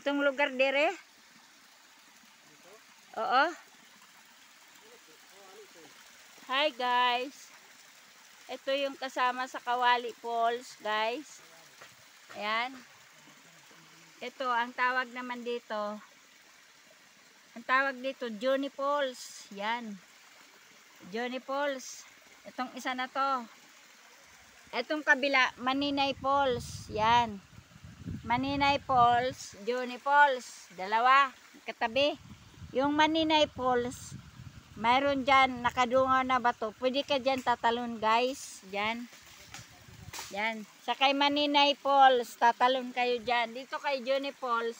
Itong lugar dire? Oo. Hi guys. Ito yung kasama sa Kawali Falls, guys. Ayan. Ito, ang tawag naman dito. Ang tawag dito, Johnny Falls. Yan. Johnny Falls. Itong isa na to. Itong kabila, Maninay Falls. Yan. Maninay Falls, Johnny Falls. Dalawa. Katabi. Yung Maninay Falls, mayroon dyan, nakadungaw na bato. Pwede ka dyan tatalon, guys. Dyan. Yan. Sa kay Maninay Falls, tatalon kayo dyan. Dito kay Johnny Falls,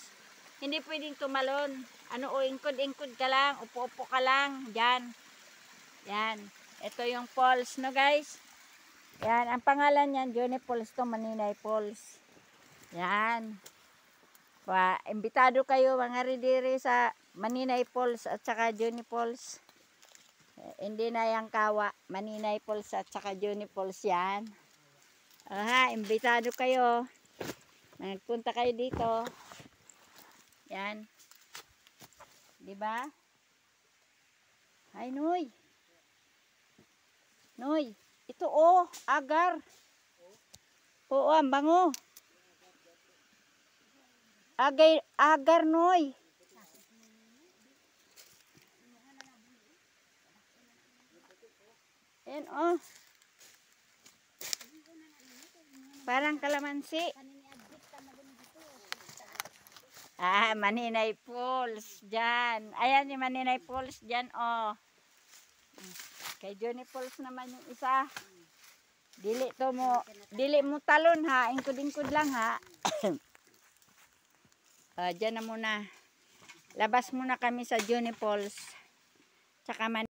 hindi pwedeng tumalon. Ano, o ingkod-ingkod ka lang, upo-upo ka lang. Dyan. Yan. Ito yung falls, no guys? Yan. Ang pangalan yan, Johnny Falls to, Maninay Falls. Yan. Imbitado kayo mga ridiri sa Maninay Falls at saka Johnny Falls. Hindi na yung Kawa, Maninay Falls at saka Johnny Falls yan. Aha, imbitado kayo. Nagpunta kayo dito. Yan. Diba? Ay, Noy. Noy. Ito oh, agar. Oo, ang bango. Agar, Noy. Ayan oh. Parang kalamansi. Ah, Maninay Falls. Diyan. Ayan yung Maninay Falls. Diyan oh. Kay Johnny Falls naman yung isa. Dili mo talon ha. Ingkod-ingkod lang ha. Diyan na muna. Labas muna kami sa Johnny Falls. Tsaka